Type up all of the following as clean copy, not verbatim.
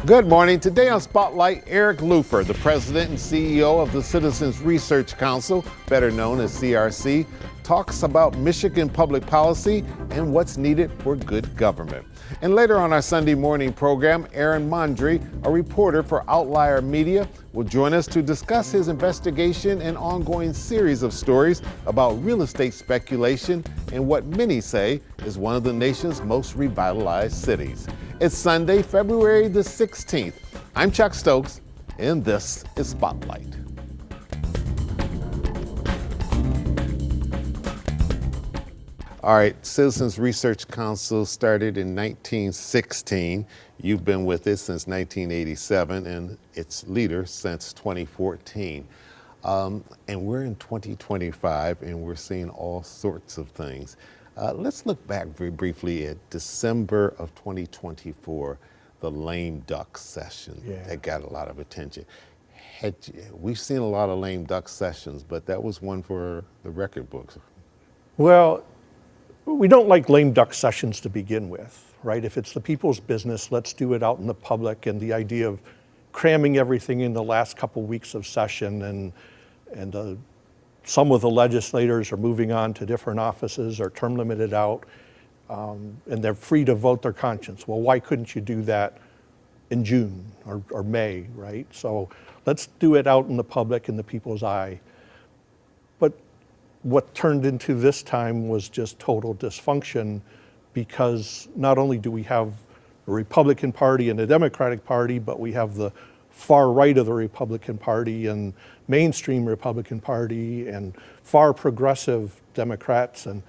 Good morning. Today on Spotlight, Eric Lufer, the president and CEO of the Citizens Research Council, better known as CRC, talks about Michigan public policy and what's needed for good government. And later on our Sunday morning program, Aaron Mondry, a reporter for Outlier Media, will join us to discuss his investigation and ongoing series of stories about real estate speculation in what many say is one of the nation's most revitalized cities. It's Sunday, February the 16th. I'm Chuck Stokes, and this is Spotlight. All right, Citizens Research Council started in 1916. You've been with it since 1987 and its leader since 2014. And we're in 2025 and we're seeing all sorts of things. Let's look back very briefly at December of 2024, the lame duck session that got a lot of attention. We've seen a lot of lame duck sessions, but that was one for the record books. Well, we don't like lame duck sessions to begin with, right? If it's the people's business, let's do it out in the public. And the idea of cramming everything in the last couple weeks of session and some of the legislators are moving on to different offices or term limited out, and they're free to vote their conscience. Well, why couldn't you do that in June or May, right? So let's do it out in the public in the people's eye. But what turned into this time was just total dysfunction, because not only do we have a Republican Party and a Democratic Party, but we have the far right of the Republican Party and mainstream Republican Party and far progressive Democrats. And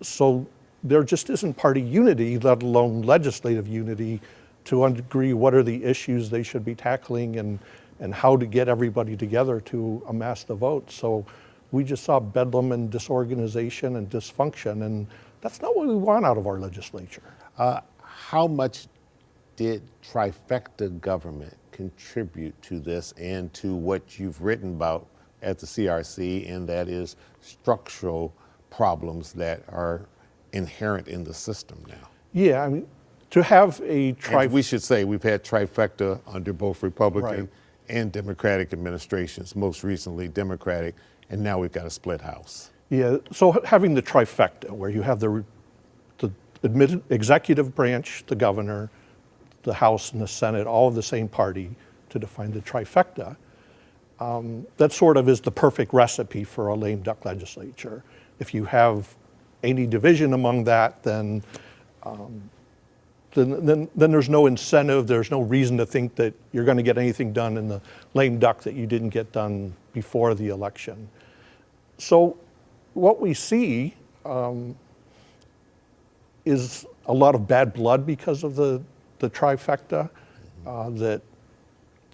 so there just isn't party unity, let alone legislative unity, to agree what are the issues they should be tackling and how to get everybody together to amass the votes. So we just saw bedlam and disorganization and dysfunction, and that's not what we want out of our legislature. How much did trifecta government contribute to this and to what you've written about at the CRC, and that is structural problems that are inherent in the system now? Yeah, I mean, to have a we should say we've had trifecta under both Republican and Democratic administrations, most recently Democratic, and now we've got a split house. Yeah, so having the trifecta, where you have the executive branch, the governor, the House and the Senate, all of the same party, to define the trifecta, that sort of is the perfect recipe for a lame duck legislature. If you have any division among that, then there's no incentive, there's no reason to think that you're going to get anything done in the lame duck that you didn't get done before the election. So what we see is a lot of bad blood because of the trifecta, that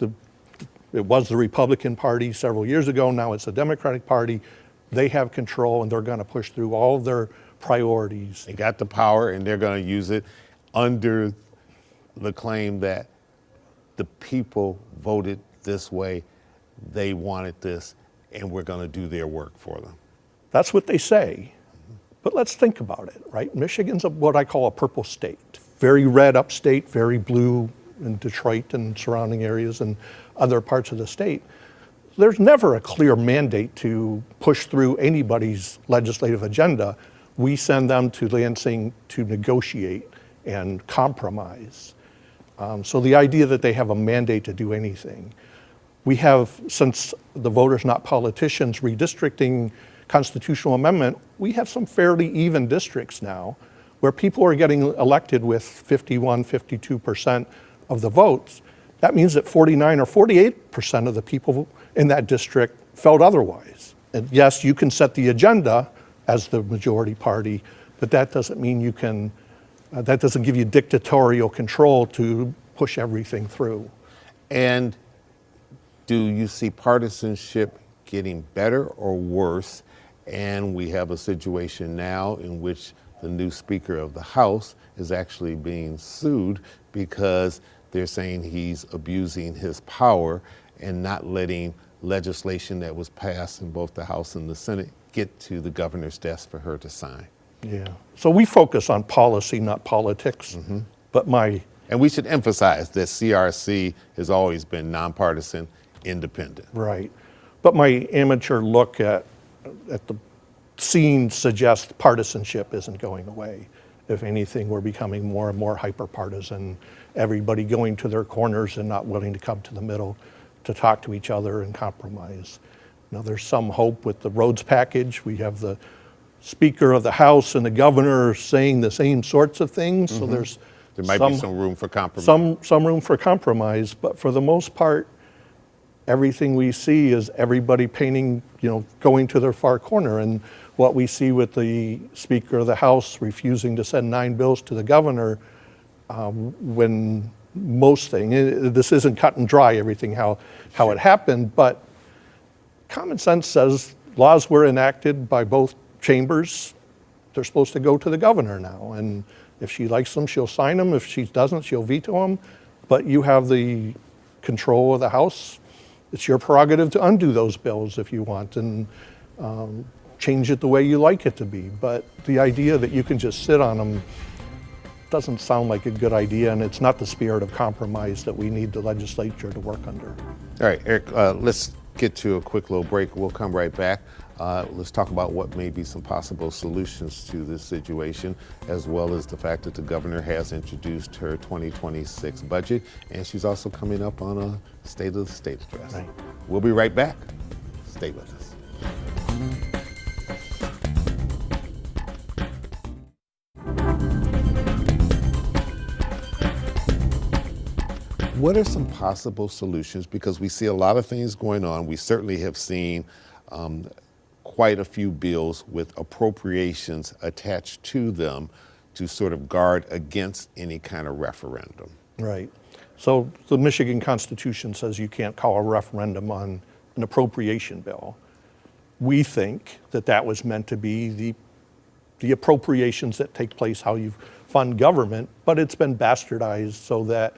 it was the Republican Party several years ago, now it's the Democratic Party. They have control and they're going to push through all of their priorities. They got the power and they're going to use it under the claim that the people voted this way, they wanted this, and we're going to do their work for them. That's what they say. But let's think about it, right? Michigan's what I call a purple state. Very red upstate, very blue in Detroit and surrounding areas and other parts of the state. There's never a clear mandate to push through anybody's legislative agenda. We send them to Lansing to negotiate and compromise. So the idea that they have a mandate to do anything. We have, since the Voters Not Politicians redistricting constitutional amendment, we have some fairly even districts now where people are getting elected with 51, 52% of the votes. That means that 49 or 48% of the people in that district felt otherwise. And yes, you can set the agenda as the majority party, but that doesn't mean you can, that doesn't give you dictatorial control to push everything through. And do you see partisanship getting better or worse? And we have a situation now in which the new Speaker of the House is actually being sued because they're saying he's abusing his power and not letting legislation that was passed in both the House and the Senate get to the governor's desk for her to sign. Yeah. So we focus on policy, not politics. But And we should emphasize that CRC has always been nonpartisan, independent. Right. But my amateur look at the scene suggests partisanship isn't going away. If anything, we're becoming more and more hyper-partisan, everybody going to their corners and not willing to come to the middle to talk to each other and compromise. Now, there's some hope with the roads package. We have the Speaker of the House and the governor saying the same sorts of things, so there might be some room for compromise. Some room for compromise, but for the most part, everything we see is everybody painting, going to their far corner. And what we see with the Speaker of the House refusing to send 9 bills to the governor, when most this isn't cut and dry, everything how it happened, but common sense says laws were enacted by both chambers. They're supposed to go to the governor now. And if she likes them, she'll sign them. If she doesn't, she'll veto them. But you have the control of the House. It's your prerogative to undo those bills if you want and change it the way you like it to be. But the idea that you can just sit on them doesn't sound like a good idea, and it's not the spirit of compromise that we need the legislature to work under. All right, Eric, let's get to a quick little break. We'll come right back. Let's talk about what may be some possible solutions to this situation, as well as the fact that the governor has introduced her 2026 budget, and she's also coming up on a State of the State address. Right. We'll be right back. Stay with us. What are some possible solutions? Because we see a lot of things going on. We certainly have seen quite a few bills with appropriations attached to them to sort of guard against any kind of referendum. Right. So the Michigan Constitution says you can't call a referendum on an appropriation bill. We think that was meant to be the appropriations that take place, how you fund government, but it's been bastardized so that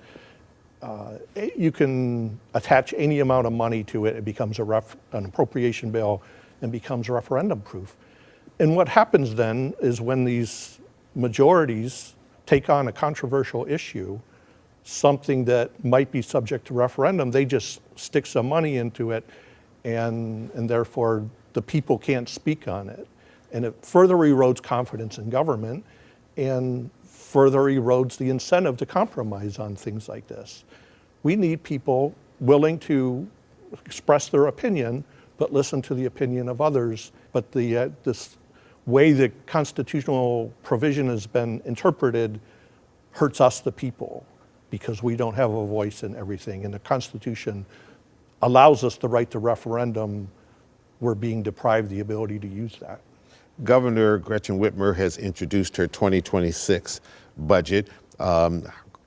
you can attach any amount of money to it. It becomes an appropriation bill and becomes referendum proof. And what happens then is when these majorities take on a controversial issue, something that might be subject to referendum, they just stick some money into it, and therefore the people can't speak on it. And it further erodes confidence in government and further erodes the incentive to compromise on things like this. We need people willing to express their opinion, but listen to the opinion of others. But this way the constitutional provision has been interpreted hurts us, the people, because we don't have a voice in everything. And the Constitution allows us the right to referendum. We're being deprived the ability to use that. Governor Gretchen Whitmer has introduced her 2026 budget.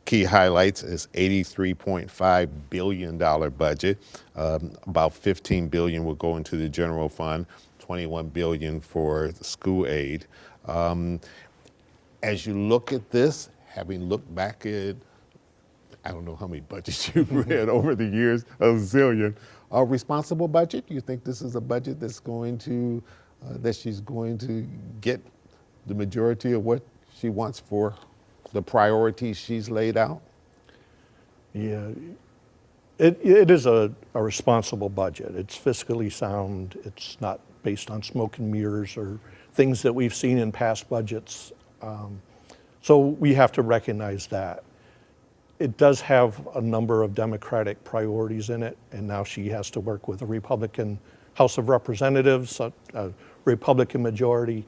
Key highlights is $83.5 billion budget. About $15 billion will go into the general fund, $21 billion for school aid. As you look at this, having looked back at, I don't know how many budgets you've read over the years, a zillion, a responsible budget? You think this is a budget that's going to, that she's going to get the majority of what she wants for the priorities she's laid out? Yeah, it is a responsible budget. It's fiscally sound. It's not based on smoke and mirrors or things that we've seen in past budgets. So we have to recognize that. It does have a number of Democratic priorities in it, and now she has to work with a Republican House of Representatives, a Republican majority.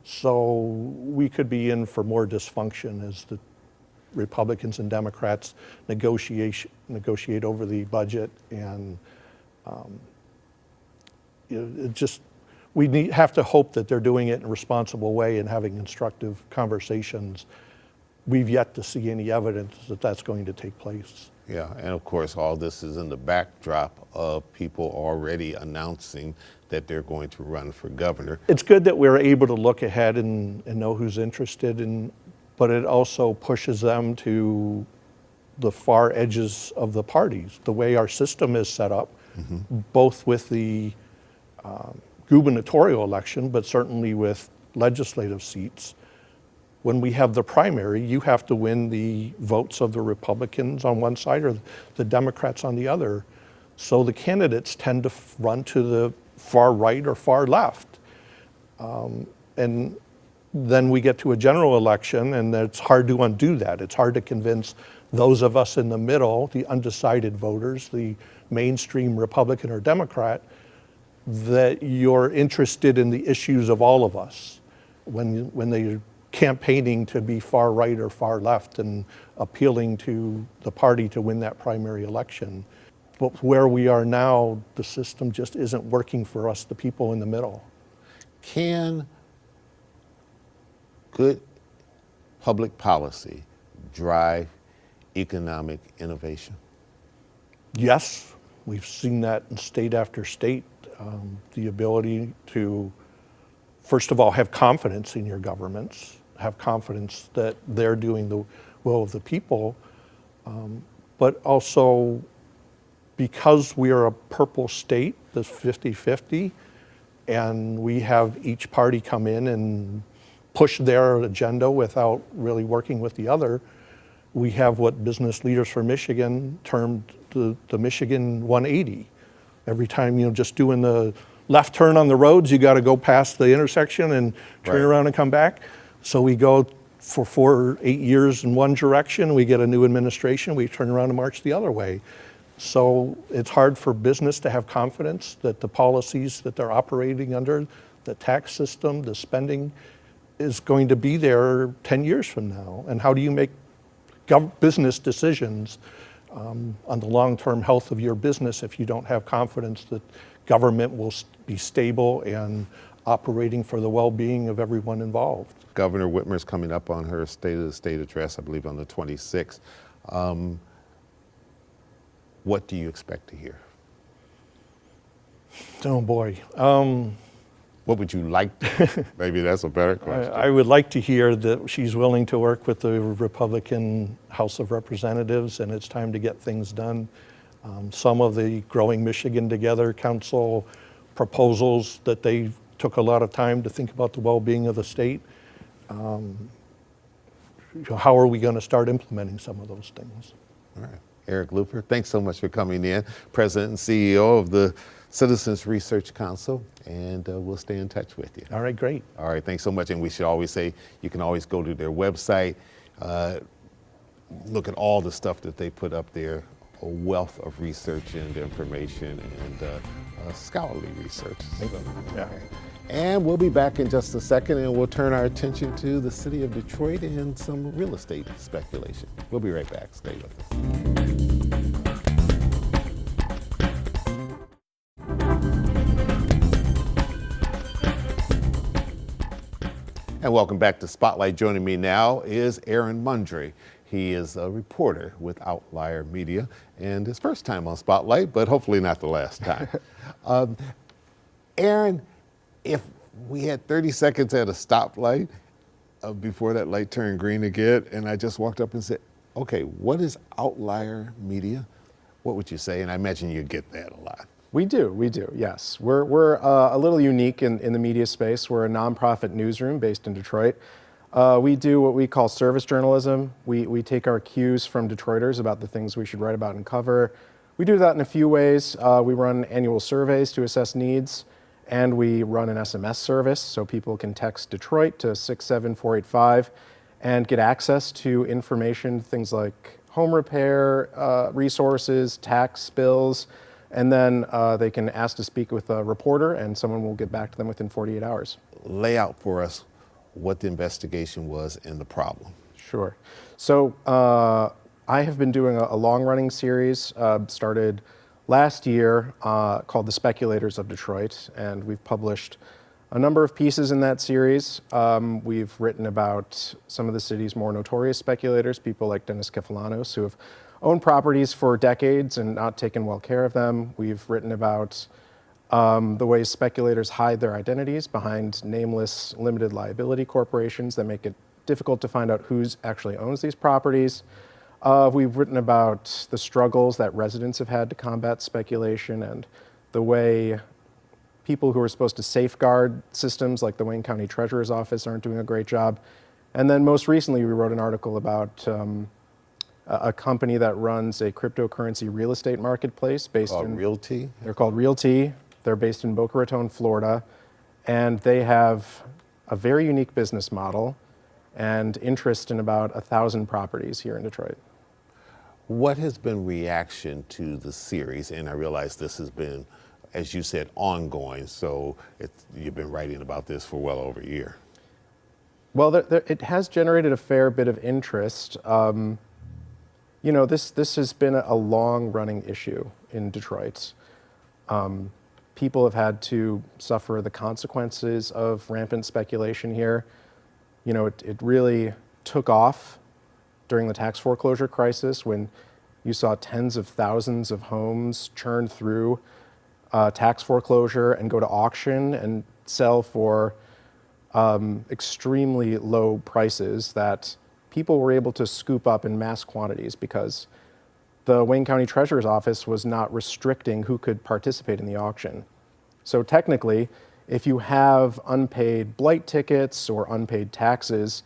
So we could be in for more dysfunction as the Republicans and Democrats negotiate over the budget, and we have to hope that they're doing it in a responsible way and having constructive conversations. We've yet to see any evidence that that's going to take place. Yeah, and of course, all this is in the backdrop of people already announcing that they're going to run for governor. It's good that we're able to look ahead and know who's interested, but it also pushes them to the far edges of the parties. The way our system is set up, both with the gubernatorial election, but certainly with legislative seats, when we have the primary, you have to win the votes of the Republicans on one side or the Democrats on the other. So the candidates tend to run to the far right or far left. And then we get to a general election, and it's hard to undo that. It's hard to convince those of us in the middle, the undecided voters, the mainstream Republican or Democrat, that you're interested in the issues of all of us when they're campaigning to be far right or far left and appealing to the party to win that primary election. But where we are now, the system just isn't working for us, the people in the middle. Can good public policy drive economic innovation? Yes, we've seen that in state after state. The ability to, first of all, have confidence in your governments, have confidence that they're doing the will of the people, but also because we are a purple state, that's 50-50, and we have each party come in and push their agenda without really working with the other, we have what Business Leaders for Michigan termed the Michigan 180. Every time, just doing the left turn on the roads, you got to go past the intersection and turn around and come back. So we go for 8 years in one direction, we get a new administration, we turn around and march the other way. So it's hard for business to have confidence that the policies that they're operating under, the tax system, the spending, is going to be there 10 years from now. And how do you make business decisions on the long-term health of your business if you don't have confidence that government will be stable and operating for the well-being of everyone involved? Governor Whitmer's coming up on her State of the State address, I believe on the 26th. What do you expect to hear? Oh boy. What would you like to? Maybe that's a better question. I would like to hear that she's willing to work with the Republican House of Representatives, and it's time to get things done. Some of the Growing Michigan Together Council proposals that they took a lot of time to think about the well-being of the state. How are we going to start implementing some of those things? All right. Eric Looper, thanks so much for coming in. President and CEO of the Citizens Research Council, and we'll stay in touch with you. All right, great. All right, thanks so much. And we should always say you can always go to their website, look at all the stuff that they put up there, a wealth of research and information and scholarly research. So, Yeah. okay. And we'll be back in just a second, and we'll turn our attention to the city of Detroit and some real estate speculation. We'll be right back. Stay with us. And welcome back to Spotlight. Joining me now is Aaron Mundry. He is a reporter with Outlier Media, and his first time on Spotlight, but hopefully not the last time. Aaron, if we had 30 seconds at a stoplight before that light turned green again, and I just walked up and said, okay, what is Outlier Media? What would you say? And I imagine you get that a lot. We do, yes. We're a little unique in the media space. We're a nonprofit newsroom based in Detroit. We do what we call service journalism. We take our cues from Detroiters about the things we should write about and cover. We do that in a few ways. We run annual surveys to assess needs, and we run an SMS service so people can text Detroit to 67485 and get access to information, things like home repair resources, tax bills, and then they can ask to speak with a reporter, and someone will get back to them within 48 hours. Lay out for us what the investigation was and the problem. Sure. So I have been doing a long-running series, started last year, called The Speculators of Detroit, and we've published a number of pieces in that series. We've written about some of the city's more notorious speculators, people like Dennis Kefalanos, who have owned properties for decades and not taken well care of them. We've written about the ways speculators hide their identities behind nameless limited liability corporations that make it difficult to find out who actually owns these properties. We've written about the struggles that residents have had to combat speculation and the way people who are supposed to safeguard systems like the Wayne County Treasurer's Office aren't doing a great job. And then most recently, we wrote an article about a company that runs a cryptocurrency real estate marketplace based in Realty? They're called Realty. They're based in Boca Raton, Florida, and they have a very unique business model and interest in about 1,000 properties here in Detroit. What has been reaction to the series? And I realize this has been, as you said, ongoing, so you've been writing about this for well over a year. Well, it has generated a fair bit of interest. You know, this has been a long-running issue in Detroit. People have had to suffer the consequences of rampant speculation here. You know, it really took off during the tax foreclosure crisis when you saw tens of thousands of homes churn through tax foreclosure and go to auction and sell for extremely low prices that people were able to scoop up in mass quantities because the Wayne County Treasurer's Office was not restricting who could participate in the auction. So technically, if you have unpaid blight tickets or unpaid taxes,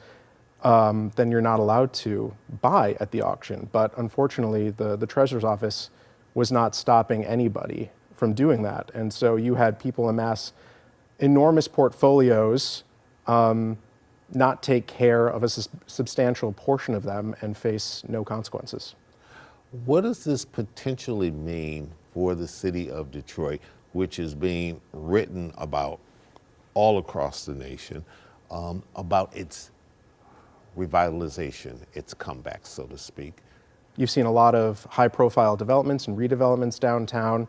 then you're not allowed to buy at the auction. But unfortunately, the Treasurer's Office was not stopping anybody from doing that. And so you had people amass enormous portfolios, not take care of a substantial portion of them and face no consequences. What does this potentially mean for the city of Detroit, which is being written about all across the nation, about its revitalization, its comeback, so to speak? You've seen a lot of high-profile developments and redevelopments downtown,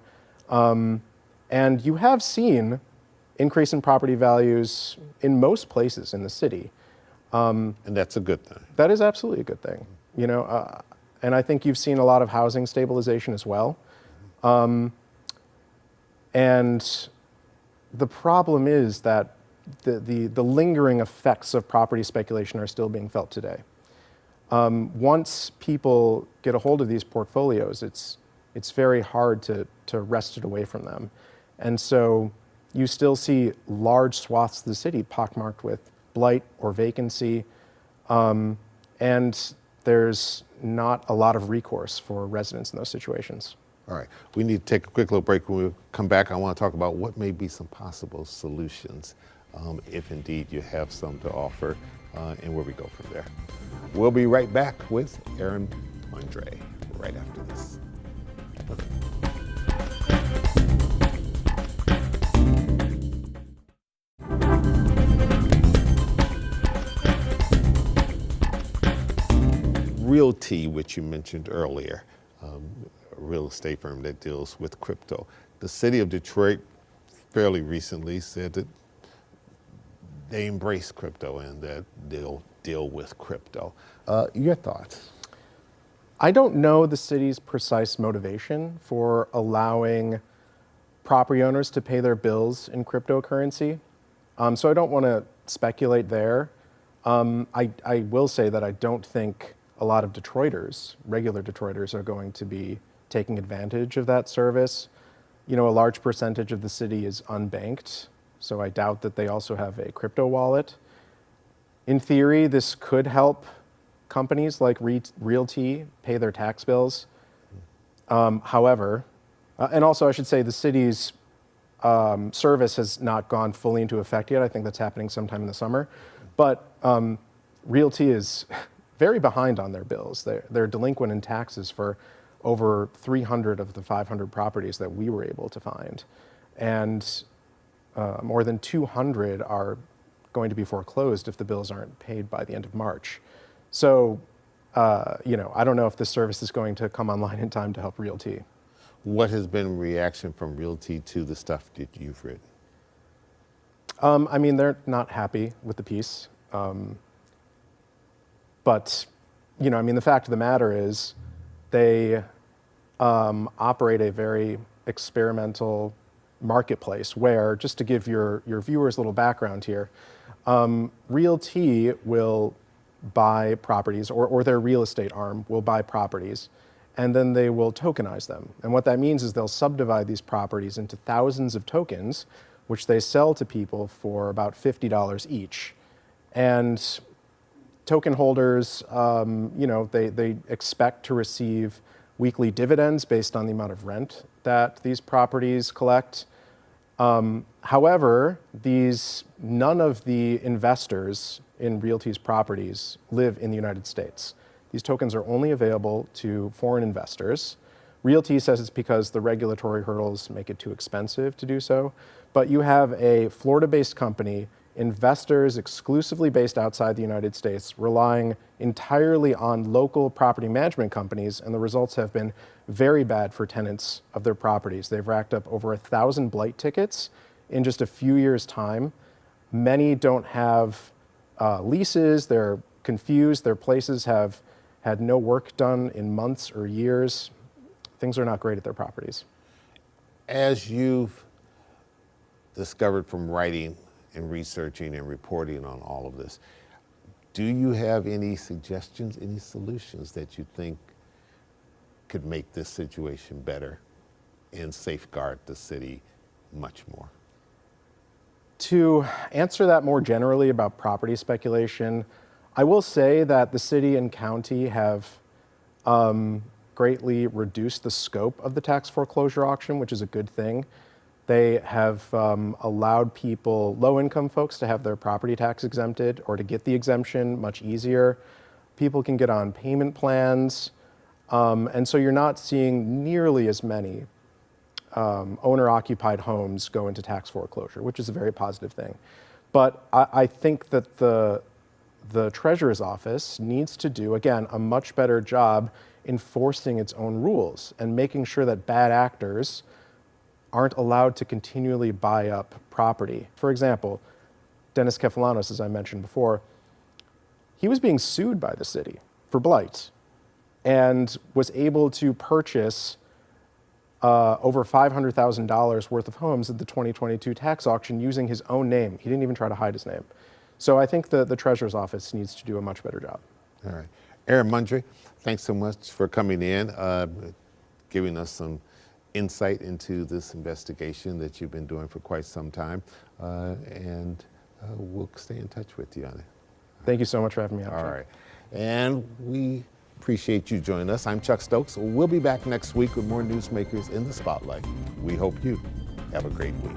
and you have seen increase in property values in most places in the city. And that's a good thing. That is absolutely a good thing, you know, and I think you've seen a lot of housing stabilization as well. And the problem is that the lingering effects of property speculation are still being felt today. Once people get a hold of these portfolios, it's very hard to wrest it away from them. And so you still see large swaths of the city pockmarked with blight or vacancy, and there's not a lot of recourse for residents in those situations. All right, we need to take a quick little break. When we come back, I want to talk about what may be some possible solutions, if indeed you have some to offer, and where we go from there. We'll be right back with Aaron Andre right after this. Realty, which you mentioned earlier, a real estate firm that deals with crypto. The city of Detroit fairly recently said that they embrace crypto and that they'll deal with crypto. Your thoughts? I don't know the city's precise motivation for allowing property owners to pay their bills in cryptocurrency, so I don't want to speculate there. I will say that I don't think a lot of Detroiters, regular Detroiters, are going to be taking advantage of that service. You know, a large percentage of the city is unbanked, so I doubt that they also have a crypto wallet. In theory, this could help companies like Realty pay their tax bills. However, and also I should say the city's service has not gone fully into effect yet. I think that's happening sometime in the summer. But Realty is very behind on their bills. They're delinquent in taxes for over 300 of the 500 properties that we were able to find. And more than 200 are going to be foreclosed if the bills aren't paid by the end of March. So, you know, I don't know if this service is going to come online in time to help Realty. What has been reaction from Realty to the stuff that you've written? I mean, they're not happy with the piece. But, you know, I mean, the fact of the matter is they operate a very experimental marketplace where, just to give your viewers a little background here, Realty will buy properties, or their real estate arm will buy properties, and then they will tokenize them. And what that means is they'll subdivide these properties into thousands of tokens, which they sell to people for about $50 each. And token holders, they expect to receive weekly dividends based on the amount of rent that these properties collect. However, none of the investors in Realty's properties live in the United States. These tokens are only available to foreign investors. Realty says it's because the regulatory hurdles make it too expensive to do so. But you have a Florida-based company, investors exclusively based outside the United States, relying entirely on local property management companies, and the results have been very bad for tenants of their properties. They've racked up over 1,000 blight tickets in just a few years' time. Many don't have leases, they're confused, their places have had no work done in months or years. Things are not great at their properties. As you've discovered from writing and researching and reporting on all of this, do you have any suggestions, any solutions that you think could make this situation better and safeguard the city much more? To answer that more generally about property speculation, I will say that the city and county have greatly reduced the scope of the tax foreclosure auction, which is a good thing. They have allowed people, low-income folks, to have their property tax exempted or to get the exemption much easier. People can get on payment plans, and so you're not seeing nearly as many owner-occupied homes go into tax foreclosure, which is a very positive thing. But I think that the Treasurer's Office needs to do, again, a much better job enforcing its own rules and making sure that bad actors aren't allowed to continually buy up property. For example, Dennis Kefalanos, as I mentioned before, he was being sued by the city for blight and was able to purchase over $500,000 worth of homes at the 2022 tax auction using his own name. He didn't even try to hide his name. So I think the Treasurer's Office needs to do a much better job. All right. Aaron Mundry, thanks so much for coming in, giving us some insight into this investigation that you've been doing for quite some time, and we'll stay in touch with you on it. Thank you so much for having me on. All right. And we appreciate you joining us. I'm Chuck Stokes. We'll be back next week with more newsmakers in the spotlight. We hope you have a great week.